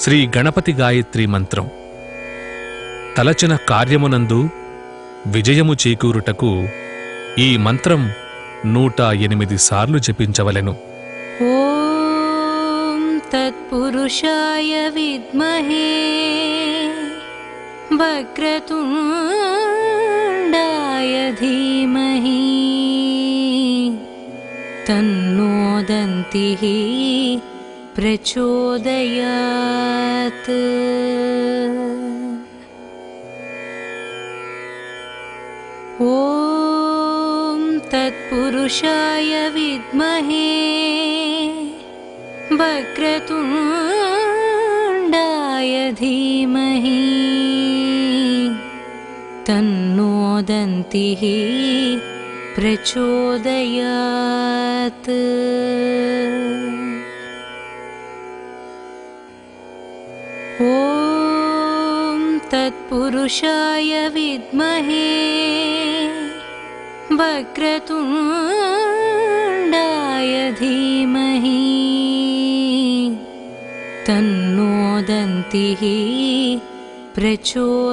శ్రీ గణపతి గాయత్రి మంత్రం తలచిన కార్యమునందు విజయము చేకూరుటకు ఈ మంత్రం 108 సార్లు జపించవలెను. ఓం తత్పురుషాయ విద్మహే వక్రతుండాయ ధీమహి తన్నో దంతిః ప్రచోదయాత్. ఓం తత్పురుషాయ విద్మహే వక్రతుండాయ ధీమహి తన్నో దంతిః ప్రచోదయాత్. ఓం తత్పురుషాయ విద్మహే వక్రతుండాయ ధీమహి తన్నో దంతిః ప్రచోదయాత్.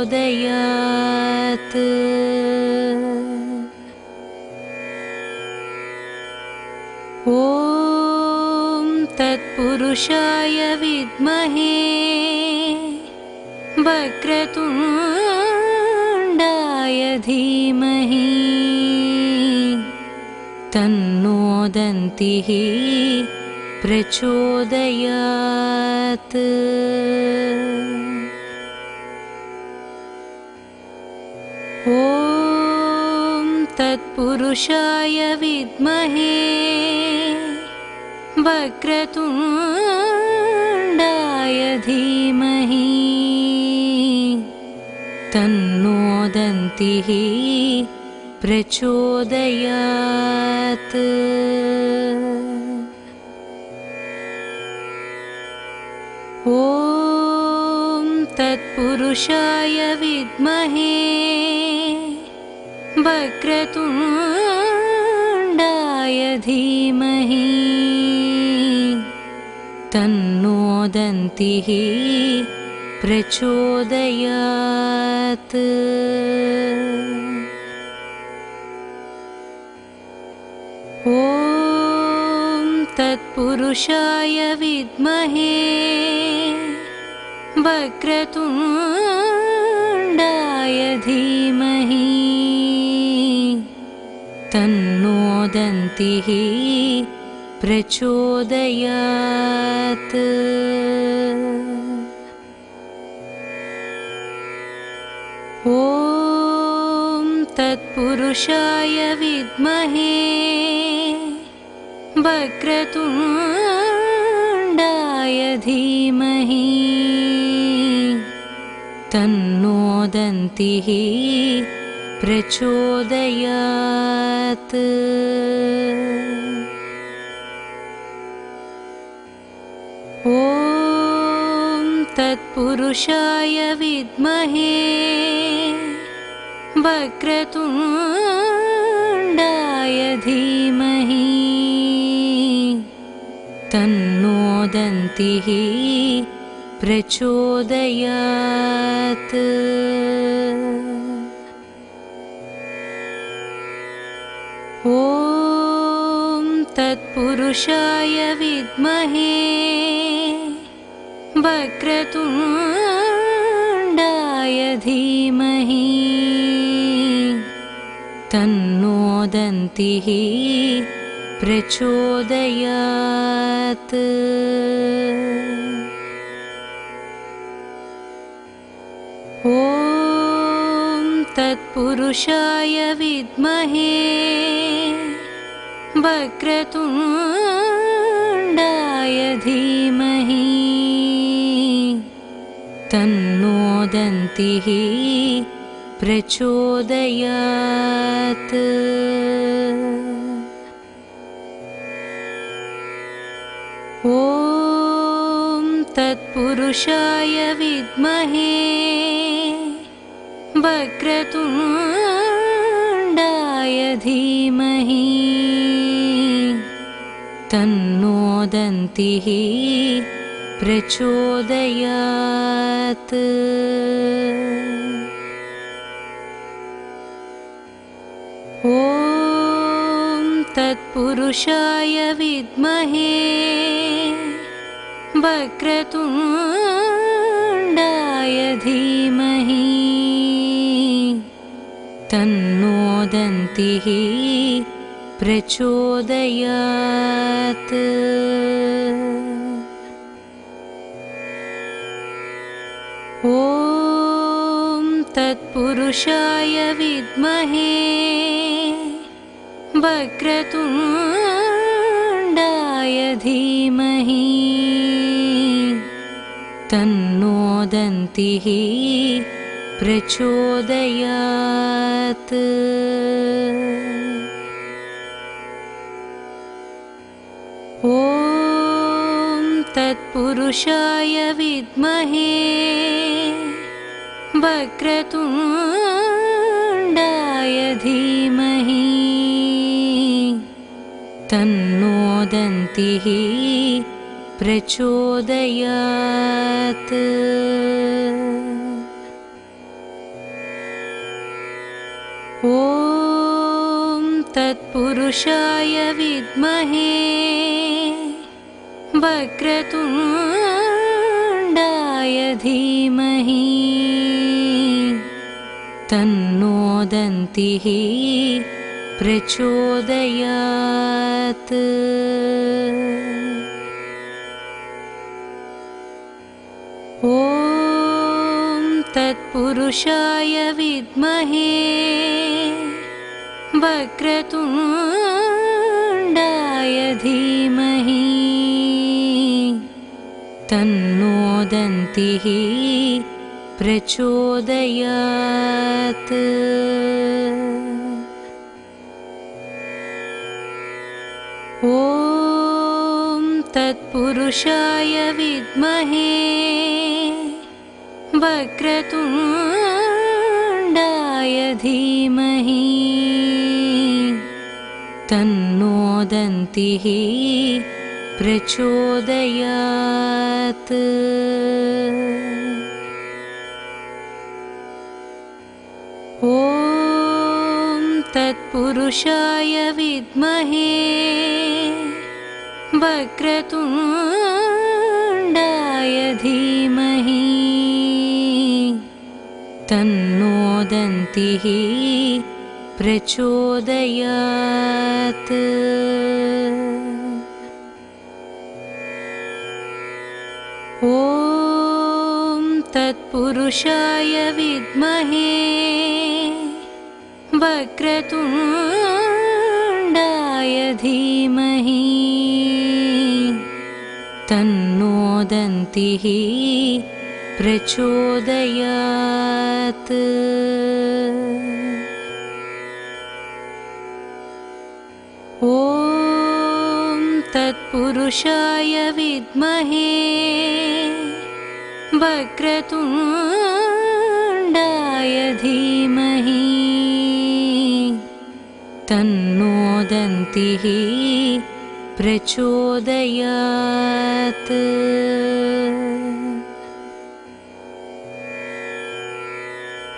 ఓం తత్పురుషాయ విద్మహే వక్రతుండాయ ధీమహి తన్నో దంతిః ప్రచోదయాత్. ఓం తత్పురుషాయ విద్మహే వక్రతుండాయ ధీమహి తన్నో దంతిః ప్రచోదయాత్. ఓం తత్పురుషాయ విద్మహే వక్రతుండాయ ధీమహి తన్నో దంతిః ప్రచోదయాత్. ఓం తత్పురుషాయ విద్మహే వక్రతుండాయ ధీమహి తన్నో దంతిః ప్రచోదయాత్. ఓం తత్పురుషాయ విద్మహే వక్రతుండాయ ధీమహి తన్నో దంతిః ప్రచోదయాత్. ఓం తత్పురుషాయ విద్మహే వక్రతుండాయ ధీమహి తన్నో దంతిః ప్రచోదయాత్. ఓం తత్పురుషాయ విద్మహే వక్రతుండాయ ధీమహి తన్నో దంతిః ప్రచోదయాత్. ఓం తత్పురుషాయ విద్మహే వక్రతుండాయ ధీమహి తన్నో దంతిః ప్రచోదయాత్. ఓం తత్పురుషాయ విద్మహే వక్రతుండాయ ధీమహి తన్నో దంతిః प्रचोदयात्। ॐ तत्पुरुषाय विद्महे वक्रतुण्डाय धीमहि तन्नो दन्तिः प्रचोदयात्। ॐ तत्पुरुषाय विद्महे वक्रतुण्डाय धीमहि तन्नो दन्तिः प्रचोदयात्। ॐ तत्पुरुषाय विद्महे वक्रतुण्डाय धीमहि तन्नो दन्तिः प्रचोदयात्। ॐ तत्पुरुषाय विद्महे वक्रतुण्डाय धीमहि तन्नो दन्तिः प्रचोदयात्। ॐ तत्पुरुषाय विद्महे वक्रतुण्डाय धीमहि तन्नो दन्तिः प्रचोदयात्। ॐ तत्पुरुषाय विद्महे वक्रतुण्डाय धीमहि तन्नो दन्तिः प्रचोदयात्। ॐ तत्पुरुषाय विद्महे वक्रतुण्डाय धीमहि तन्नो दन्तिः प्रचोदयात्। ॐ तत्पुरुषाय विद्महे वक्रतुण्डाय धीमहि तन्नो दन्तिः प्रचोदयात्। ॐ तत्पुरुषाय विद्महे वक्रतुण्डाय धीमहि तन्नो दन्तिः प्रचोदयात्।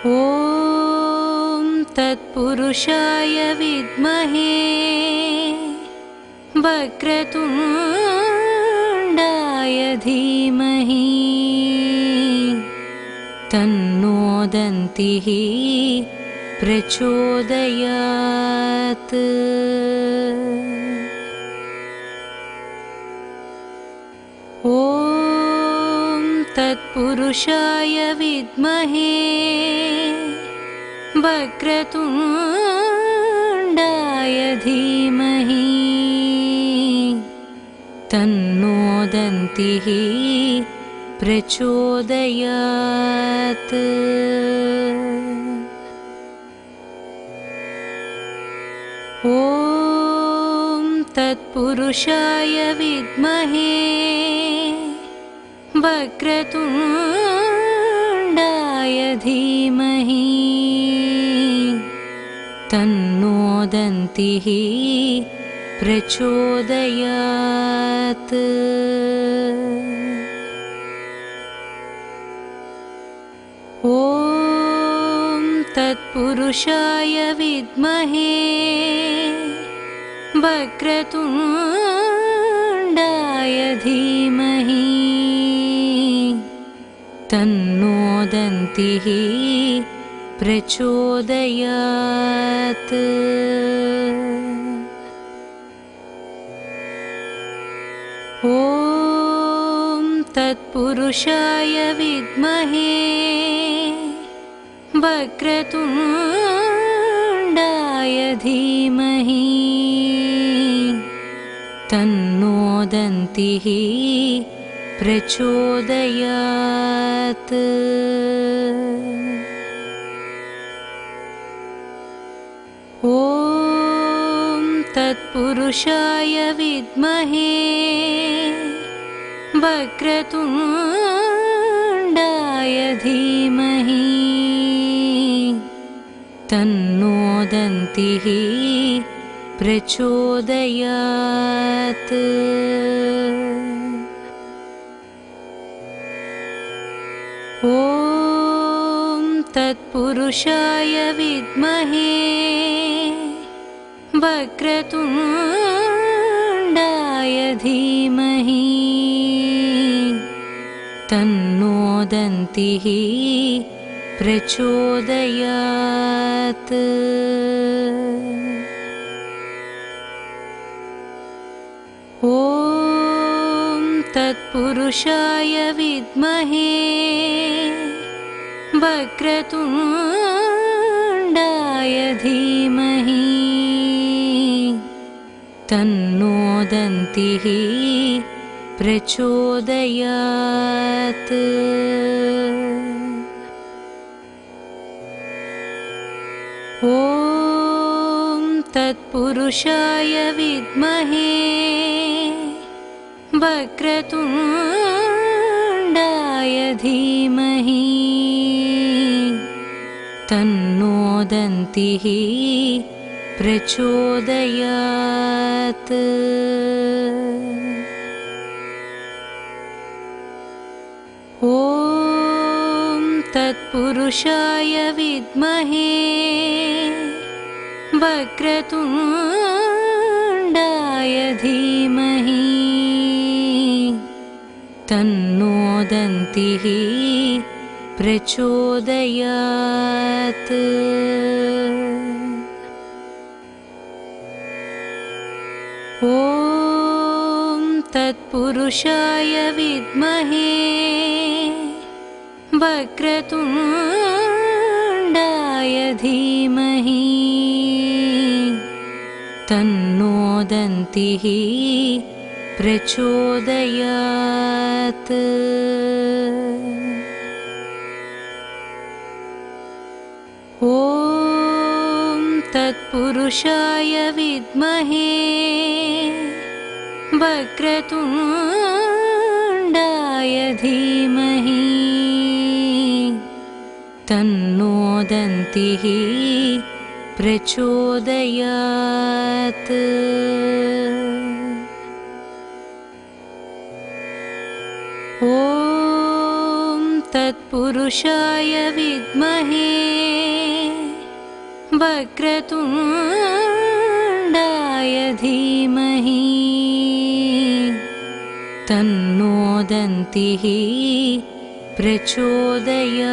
ॐ तत्पुरुषाय विद्महे वक्रतुण्डाय धीमहि तन्नो दन्तिः प्रचोदयात्। ॐ तत्पुरुषाय विद्महे वक्रतुण्डाय धीमहि तन्नो दन्तिः प्रचोदयात्। ॐ तत्पुरुषाय विद्महे वक्रतुण्डाय धीमहि तन्नो दन्तिः प्रचोदयात्। ॐ तत्पुरुषाय विद्महे वक्रतुण्डाय धीमहि तन्नो दन्तिः प्रचोदयात्। ॐ तत्पुरुषाय विद्महे वक्रतुण्डाय धीमहि तन्नो दन्तिः प्रचोदयात्। ॐ तत्पुरुषाय विद्महे वक्रतुण्डाय धीमहि तन्नो दन्तिः प्रचोदयात्। ॐ तत्पुरुषाय विद्महे वक्रतुण्डाय धीमहि तन्नो दन्तिः प्रचोदयात्। ॐ तत्पुरुषाय विद्महे वक्रतुण्डाय धीमहि तन्नो दन्तिः प्रचोदयात्। ॐ तत्पुरुषाय विद्महे वक्रतुण्डाय धीमहि तन्नो दन्तिः प्रचोदयात्। ॐ तत्पुरुषाय विद्महे वक्रतुण्डाय धीमहि तन्नो दन्तिः प्रचोदयात्। ॐ तत्पुरुषाय विद्महे वक्रतुण्डाय धीमहि तन्नो दन्तिः प्रचोदयात्। ॐ तत्पुरुषाय विद्महे वक्रतुण्डाय धीमहि तन्नो दन्तिः प्रचोदयात्। ॐ तत्पुरुषाय विद्महे वक्रतुण्डाय धीमहि तन्नो दन्तिः प्रचोदयात्।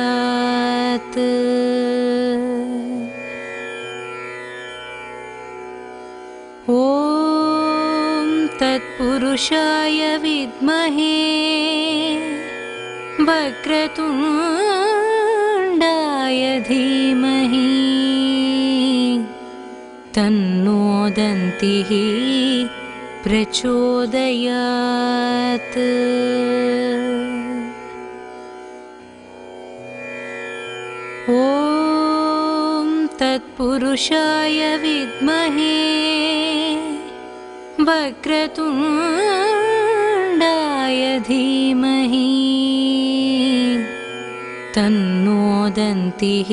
ॐ तत्पुरुषाय विद्महे वक्रतुण्डाय धीमहि तन्नो दन्तिः प्रचोदयात्। ॐ तत्पुरुषाय विद्महे वक्रतुण्डाय धीमहि तन्नो दन्तिः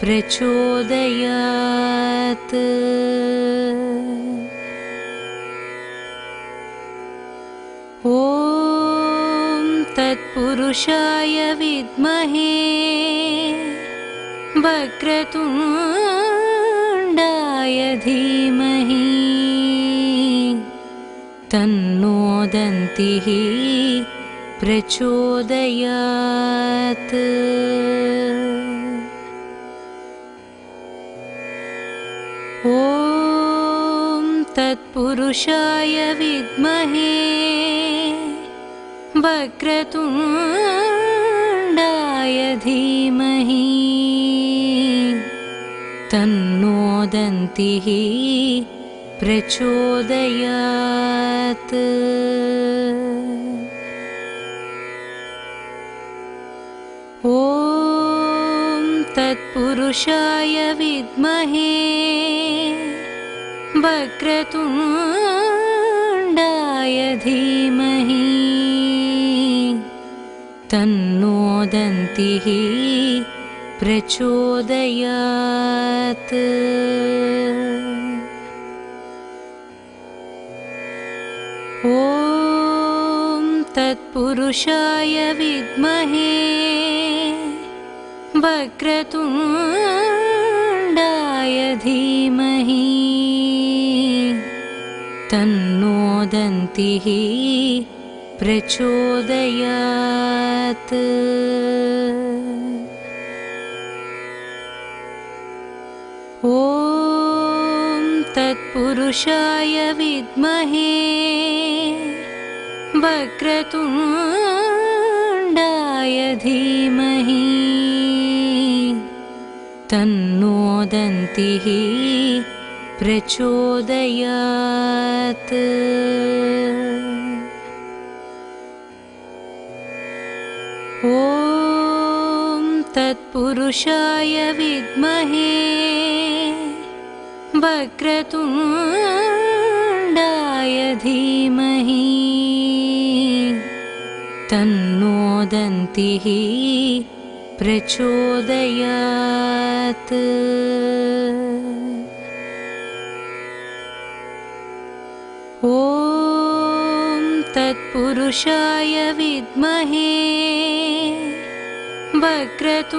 प्रचोदयात्। ॐ तत्पुरुषाय विद्महे वक्रतुण्डाय धीमहि तन्नो दन्तिः प्रचोदयात्। ॐ तत्पुरुषाय विद्महे वक्रतुण्डाय धीमहि तन्नो दन्तिः प्रचोदयात्। ॐ तत्पुरुषाय विद्महे वक्रतुण्डाय धीमहि तन्नो दन्तिः प्रचोदयात्। ॐ तत्पुरुषाय विद्महे वक्रतुण्डाय धीमहि तन्नो दन्तिः प्रचोदयात्। ॐ तत्पुरुषाय विद्महे वक्रतुण्डाय धीमहि तन्नो दन्तिः प्रचोदयात्। ॐ तत्पुरुषाय विद्महे वक्रतुण्डाय धीमहि तन्नो दन्तिः प्रचोदयात्। ॐ तत्पुरुषाय विद्महे वक्रतुण्डाय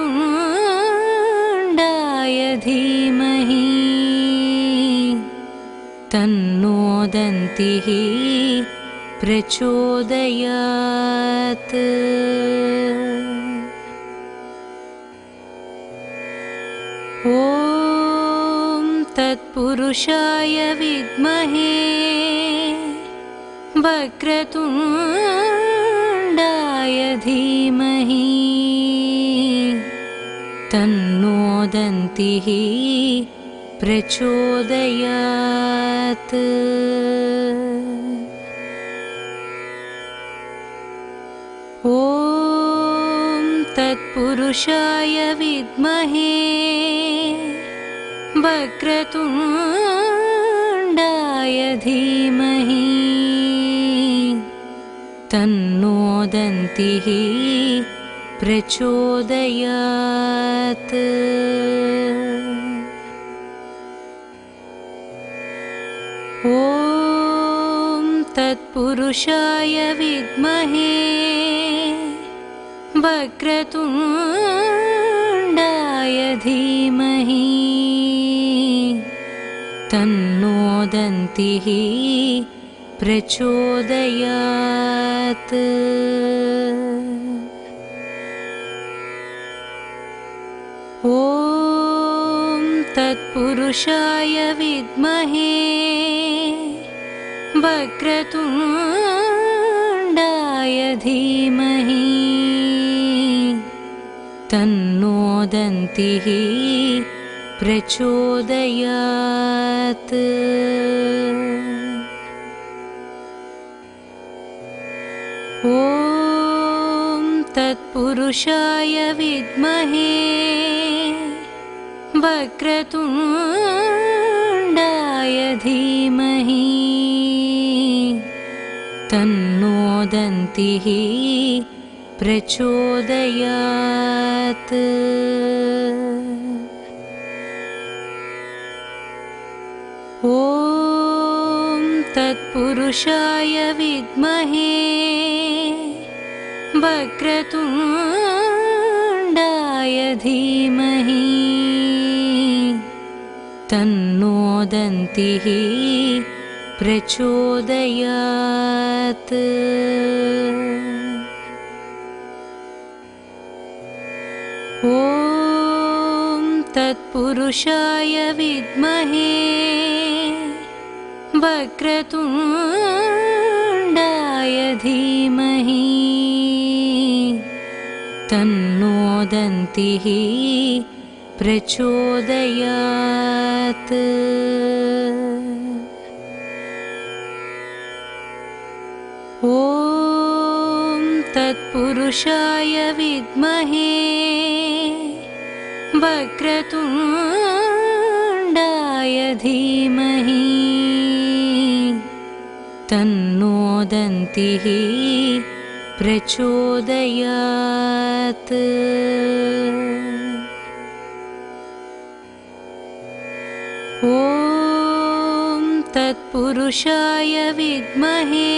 धीमहि तन्नो दन्तिः प्रचोदयात्। ॐ तत्पुरुषाय विद्महे वक्रतुण्डाय धीमहि तन्नो दन्तिः प्रचोदयात्। ॐ तत्पुरुषाय विद्महे वक्रतुण्डाय धीमहि तन्नो दन्तिः प्रचोदयात्। ॐ तत्पुरुषाय विद्महे वक्रतुण्डाय धीमहि तन्नो दन्तिः प्रचोदयात्। ॐ तत्पुरुषाय विद्महे वक्रतुण्डाय धीमहि तन्नो दन्तिः प्रचोदयात्। ॐ तत्पुरुषाय विद्महे वक्रतुण्डाय धीमहि तन्नो दन्तिः प्रचोदयात्। ॐ तत्पुरुषाय विद्महे वक्रतुण्डाय धीमहि तन्नो दन्तिः प्रचोदयात्। ॐ तत्पुरुषाय विद्महे वक्रतुण्डाय धीमहि तन्नो दन्तिः प्रचोदयात्। ॐ तत्पुरुषाय विद्महे वक्रतुण्डाय धीमहि तन्नो दन्तिः प्रचोदयात्। ॐ तत्पुरुषाय विद्महे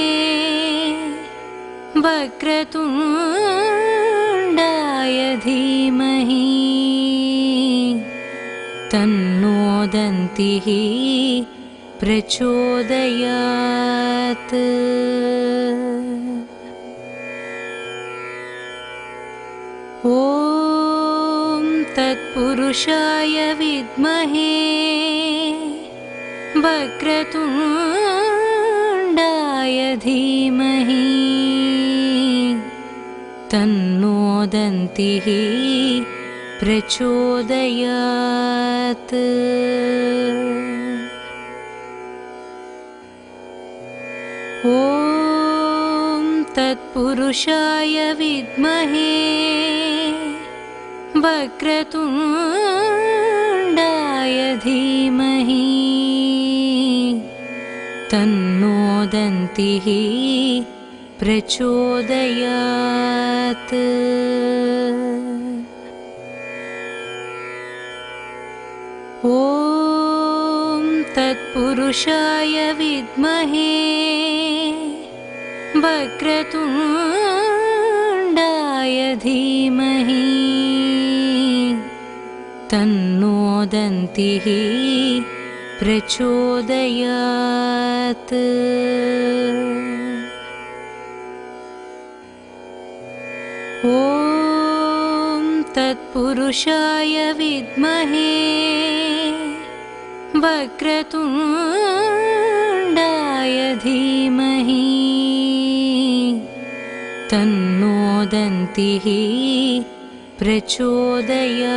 वक्रतुण्डाय धीमहि तन्नो दन्तिः प्रचोदयात्। ॐ तत्पुरुषाय विद्महे वक्रतुण्डाय धीमहि तन्नो दन्तिः प्रचोदयात्। ॐ तत्पुरुषाय विद्महे वक्रतुण्डाय धीमहि तन्नो दन्तिः प्रचोदयात्। ॐ तत्पुरुषाय विद्महे वक्रतुण्डाय धीमहि तन्नो दन्तिः प्रचोदयात्। ॐ तत्पुरुषाय विद्महे वक्रतुण्डाय धीमहि तन्नो दन्तिः प्रचोदयात्।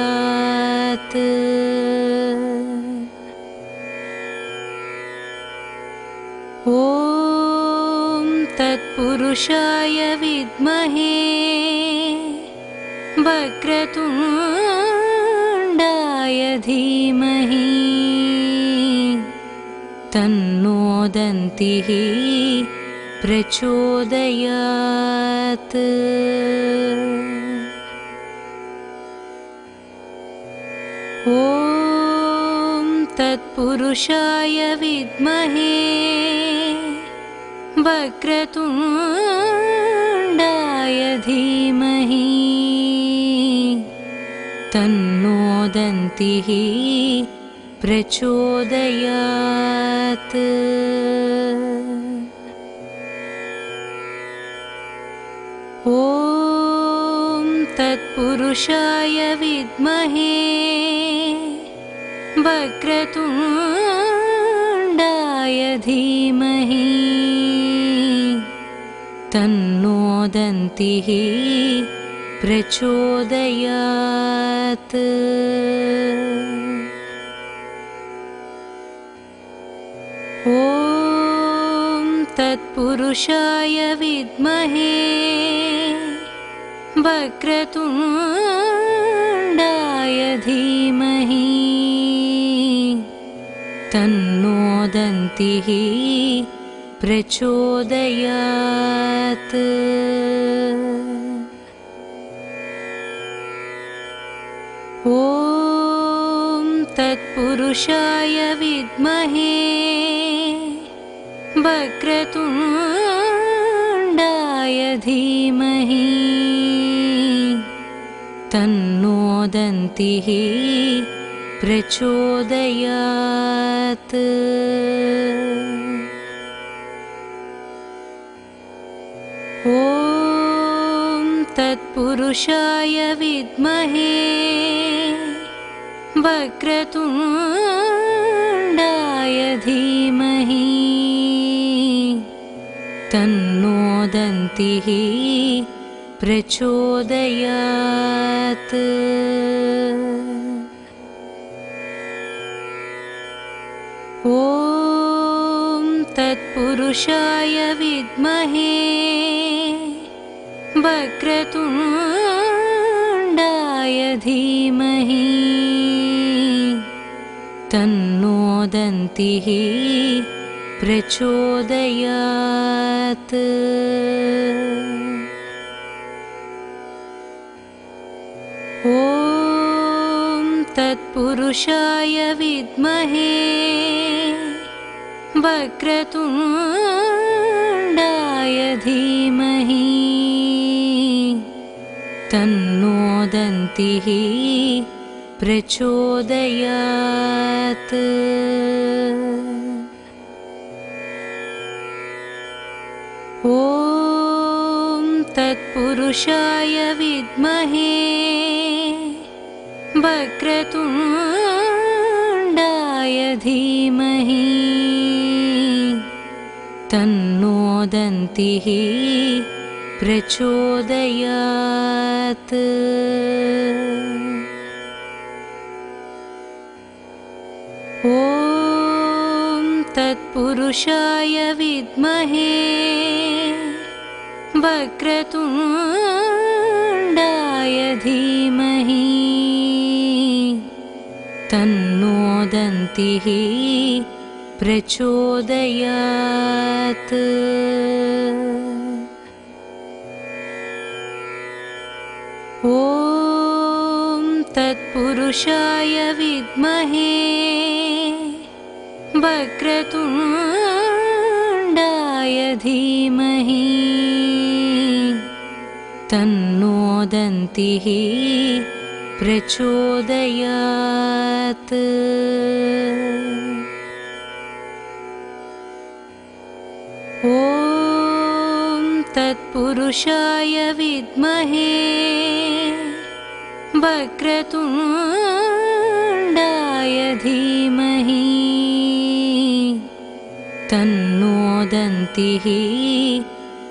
ॐ तत्पुरुषाय विद्महे वक्रतुण्डाय धीमहि तन्नो दन्तिः प्रचोदयात्। ॐ तत्पुरुषाय विद्महे वक्रतुण्डाय धीमहि तन्नो दन्तिः प्रचोदयात्। ॐ तत्पुरुषाय विद्महे वक्रतुण्डाय धीमहि तन्नो दन्तिः प्रचोदयात्। ॐ तत्पुरुषाय विद्महे, वक्रतुण्डाय धीमहि, तन्नो दन्तिः प्रचोदयात्। ॐ तत्पुरुषाय विद्महे, वक्रतुण्डाय धीमहि तन्नो दन्तिः प्रचोदयात्। ॐ तत्पुरुषाय विद्महे वक्रतुण्डाय धीमहि तन्नो दन्तिः प्रचोदयात्। ॐ तत्पुरुषाय विद्महे वक्रतुण्डाय धीमहि तन्नो दन्तिः प्रचोदयात्। ॐ तत्पुरुषाय विद्महे वक्रतुण्डाय धीमहि तन्नो दन्तिः प्रचोदयात्। ॐ तत्पुरुषाय विद्महे वक्रतुण्डाय धीमहि तन्नो दन्तिः प्रचोदयात्। ॐ तत्पुरुषाय विद्महे वक्रतुण्डाय धीमहि तन्नो दन्तिः प्रचोदयात्। ॐ तत्पुरुषाय विद्महे वक्रतुण्डाय धीमहि तन्नो दन्तिः प्रचोदयात्। ॐ तत्पुरुषाय विद्महे वक्रतुण्डाय धीमहि तन्नो दन्तिः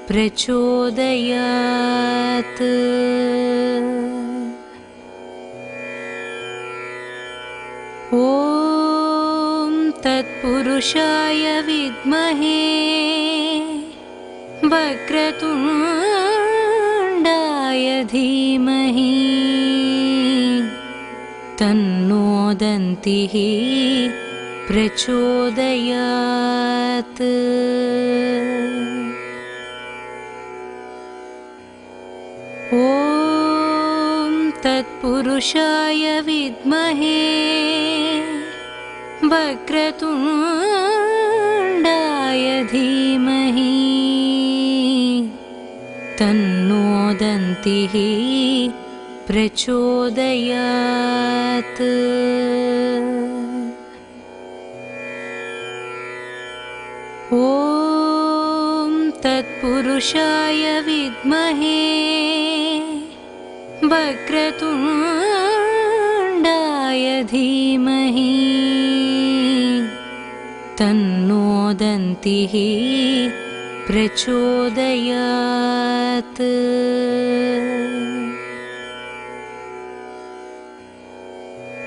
प्रचोदयात्। ॐ तत्पुरुषाय विद्महे वक्रतुण्डाय धीमहि तन्नो दन्तिः प्रचोदयात्। ॐ तत्पुरुषाय विद्महे वक्रतुण्डाय धीमहि तन्नो दन्तिः प्रचोदयात्। ॐ तत्पुरुषाय विद्महे वक्रतुण्डाय धीमहि तन्नो दन्तिः प्रचोदयात्।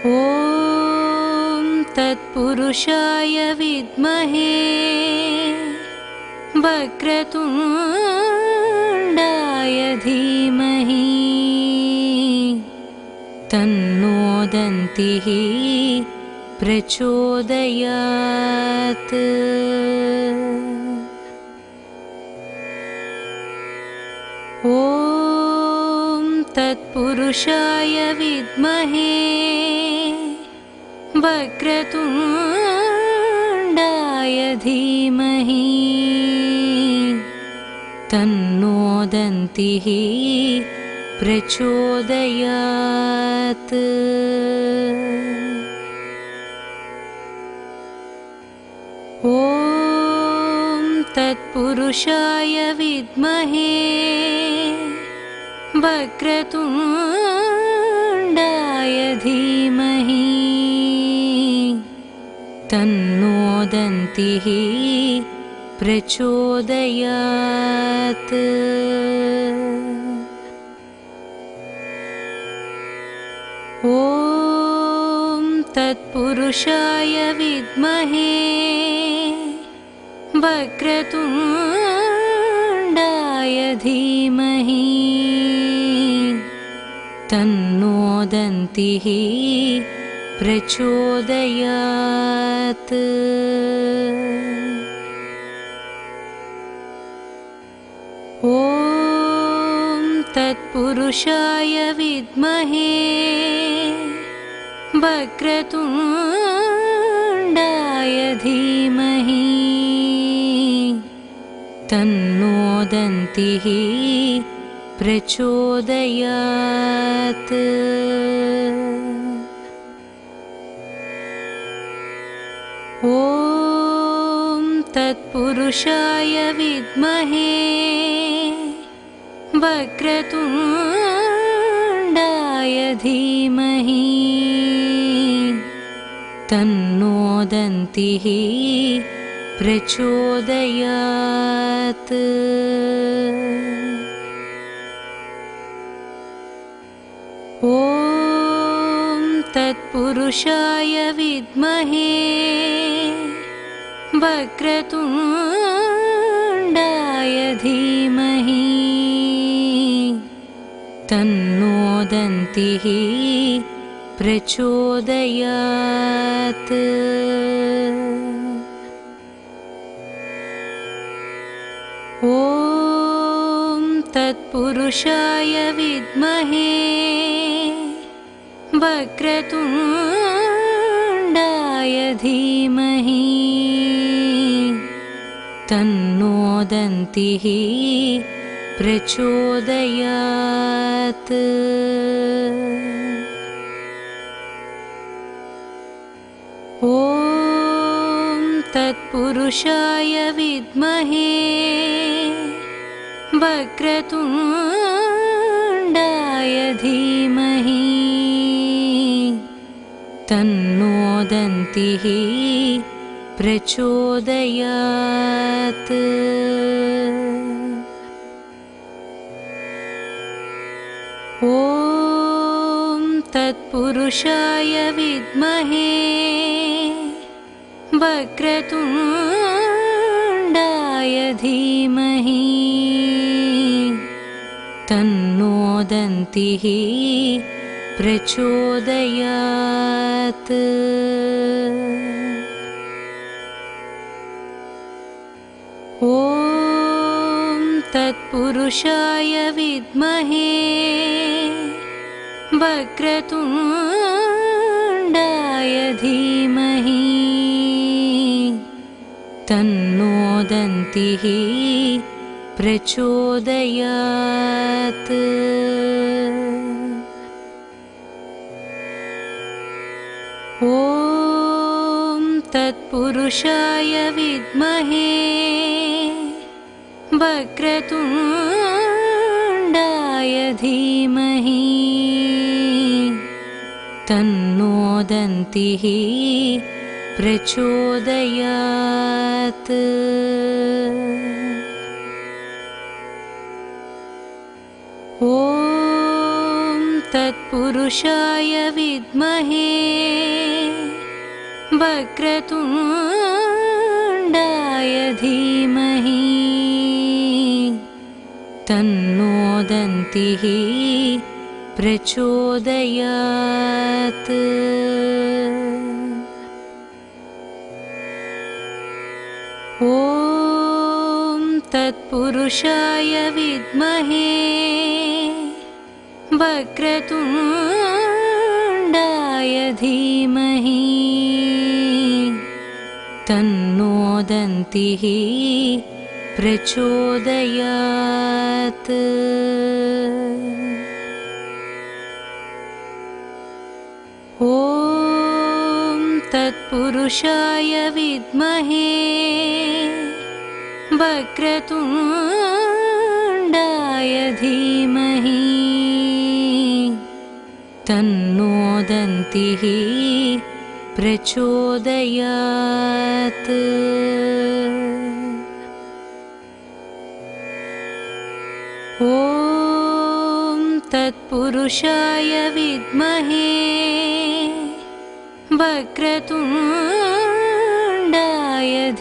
ॐ तत्पुरुषाय विद्महे वक्रतुण्डाय धीमहि तन्नो दन्तिः प्रचोदयात्। ॐ तत्पुरुषाय विद्महे वक्रतुण्डाय धीमहि तन्नो दन्तिः प्रचोदयात्। ॐ तत्पुरुषाय विद्महे वक्रतुण्डाय धीमहि तन्नो दन्तिः प्रचोदयात्। ॐ तत्पुरुषाय विद्महे वक्रतुण्डाय धीमहि तन्नो दन्तिः प्रचोदयात्। ॐ तत्पुरुषाय विद्महे वक्रतुण्डाय धीमहि तन्नो दन्तिः प्रचोदयात्। ॐ तत्पुरुषाय विद्महे वक्रतुण्डाय धीमहि तन्नो दन्तिः प्रचोदयात्। ॐ तत्पुरुषाय विद्महे वक्रतुण्डाय धीमहि तन्नो दन्तिः प्रचोदयात्। ॐ तत्पुरुषाय विद्महे वक्रतुण्डाय धीमहि तन्नो दन्तिः प्रचोदयात्। ॐ तत्पुरुषाय विद्महे वक्रतुण्डाय धीमहि तन्नो दन्तिः प्रचोदयात्। ॐ तत्पुरुषाय विद्महे वक्रतुण्डाय धीमहि तन्नो दन्तिः प्रचोदयात्। ॐ तत्पुरुषाय विद्महे वक्रतुण्डाय धीमहि तन्नो दन्तिः प्रचोदयात्। ॐ तत्पुरुषाय विद्महे वक्रतुण्डाय धीमहि तन्नो दन्तिः प्रचोदयात्। ॐ तत्पुरुषाय विद्महे वक्रतुण्डाय धीमहि तन्नो दन्तिः प्रचोदयात्। ॐ तत्पुरुषाय विद्महे वक्रतुण्डाय धीमहि तन्नो दन्तिः प्रचोदयात्। ॐ तत्पुरुषाय विद्महे वक्रतुण्डाय धीमहि तन्नो दन्तिः प्रचोदयात्। ॐ तत्पुरुषाय विद्महे वक्रतुण्डाय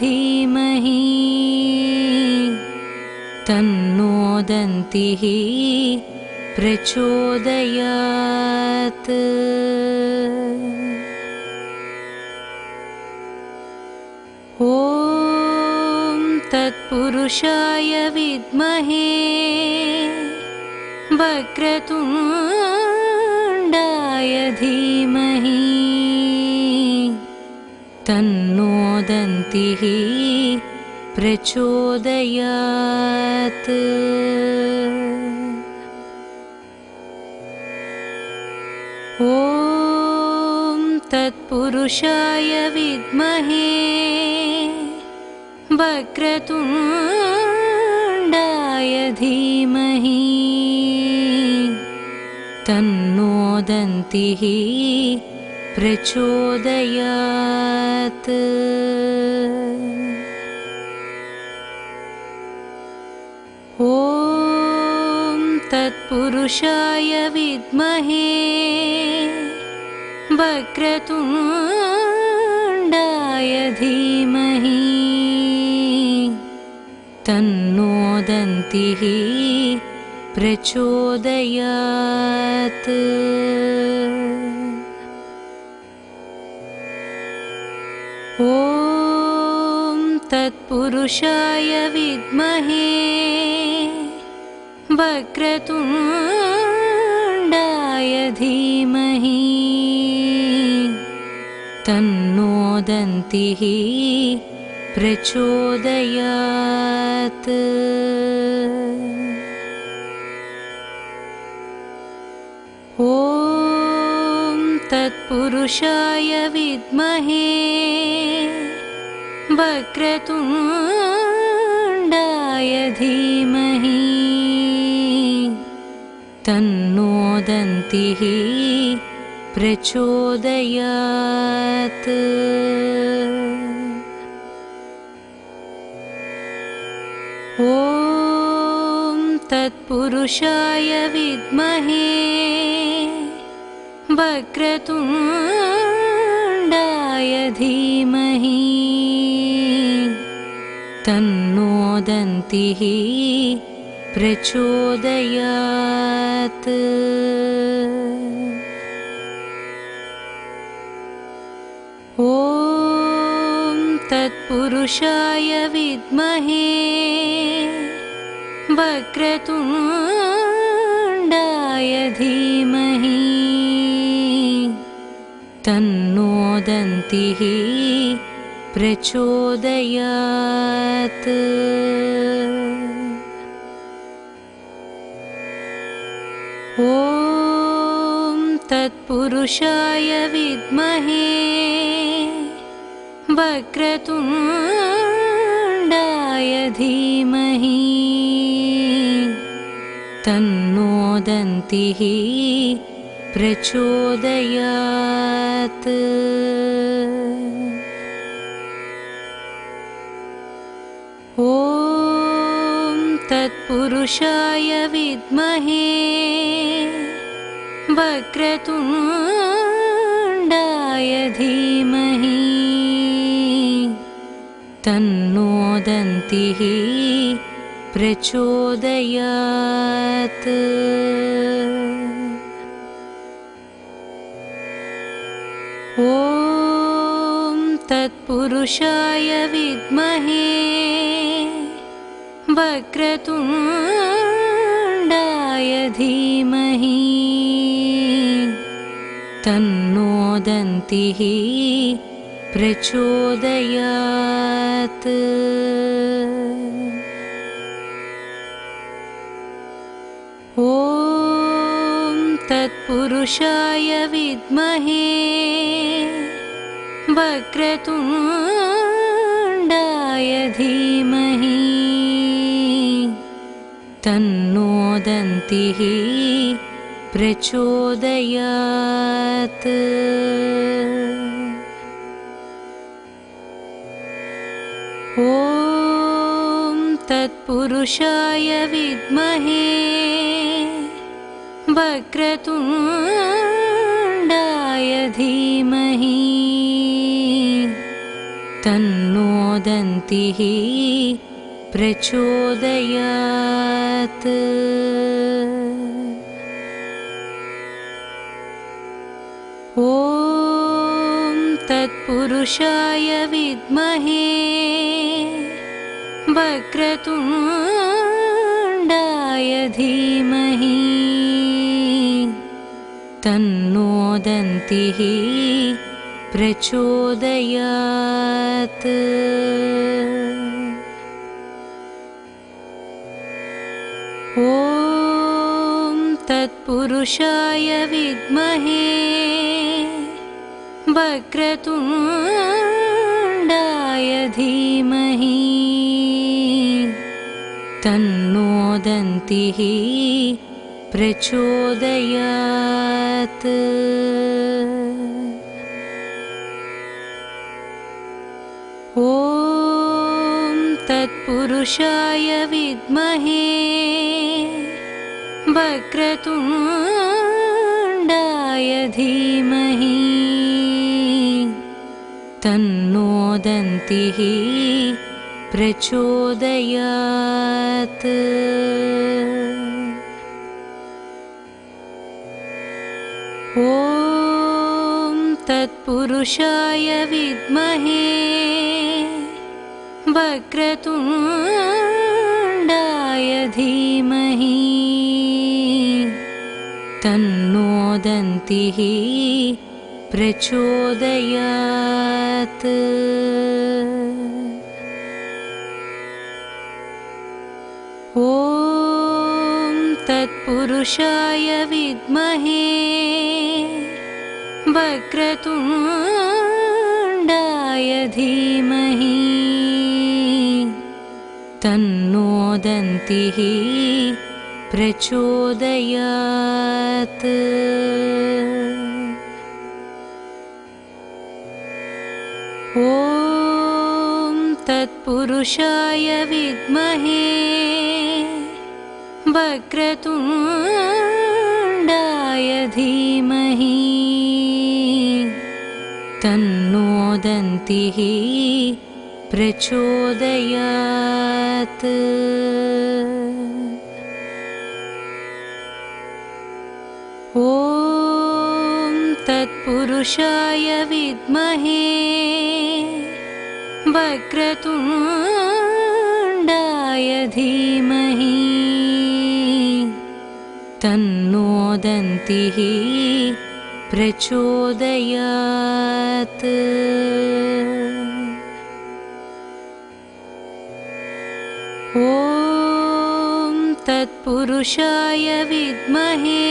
धीमहि तन्नो दन्तिः प्रचोदयात्। ॐ तत्पुरुषाय विद्महे वक्रतुण्डाय धीमहि तन्नो दन्तिः प्रचोदयात्। ॐ तत्पुरुषाय विद्महे वक्रतुण्डाय धीमहि तन्नो दन्तिः प्रचोदयात्। ॐ तत्पुरुषाय विद्महे वक्रतुण्डाय धीमहि तन्नो दन्तिः प्रचोदयात्। ॐ तत्पुरुषाय विद्महे वक्रतुण्डाय धीमहि तन्नो दन्तिः प्रचोदयात्। ॐ तत्पुरुषाय विद्महे वक्रतुण्डाय धीमहि तन्नो दन्तिः प्रचोदयात्। ॐ तत्पुरुषाय विद्महे वक्रतुण्डाय धीमहि तन्नो दन्तिः प्रचोदयात्। ॐ तत्पुरुषाय विद्महे वक्रतुण्डाय धीमहि तन्नो दन्तिः प्रचोदयात्। ॐ तत्पुरुषाय विद्महे वक्रतुण्डाय धीमहि तन्नो दन्तिः प्रचोदयात्। ॐ तत्पुरुषाय विद्महे वक्रतुण्डाय धीमहि तन्नो दन्तिः प्रचोदयात्। ॐ तत्पुरुषाय विद्महे वक्रतुण्डाय धीमहि तन्नो दन्तिः प्रचोदयात्। ॐ तत्पुरुषाय विद्महे वक्रतुण्डाय धीमहि तन्नो दन्तिः प्रचोदयात्। ॐ तत्पुरुषाय विद्महे वक्रतुण्डाय धीमहि तन्नो दन्तिः प्रचोदयात्। ॐ तत्पुरुषाय विद्महे वक्रतुण्डाय धीमहि तन्नो दन्तिः प्रचोदयात्। ॐ तत्पुरुषाय विद्महे वक्रतुण्डाय धीमहि तन्नो दन्तिः प्रचोदयात्। ॐ तत्पुरुषाय विद्महे वक्रतुण्डाय धीमहि तन्नो दन्तिः प्रचोदयात्। ॐ तत्पुरुषाय विद्महे वक्रतुण्डाय धीमहि तन्नो दन्तिः प्रचोदयात्। ॐ तत्पुरुषाय विद्महे वक्रतुण्डाय धीमहि तन्नो दन्तिः प्रचोदयात्। ॐ तत्पुरुषाय विद्महे वक्रतुण्डाय धीमहि तन्नो दन्तिः प्रचोदयात्। ॐ तत्पुरुषाय विद्महे वक्रतुण्डाय धीमहि तन्नो दन्तिः प्रचोदयात्। ॐ तत्पुरुषाय विद्महे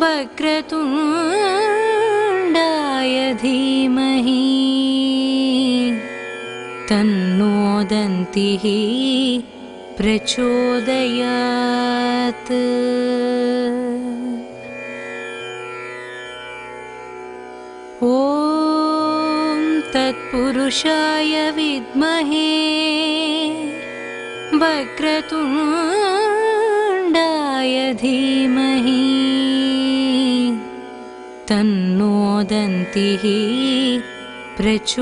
वक्रतुण्डाय धीमहि तन्नो दन्तिः प्रचोदयात्। ॐ तत्पुरुषाय विद्महे वक्रतुण्डाय धीमहि तन्नो दन्तिः प्रचोदयात्।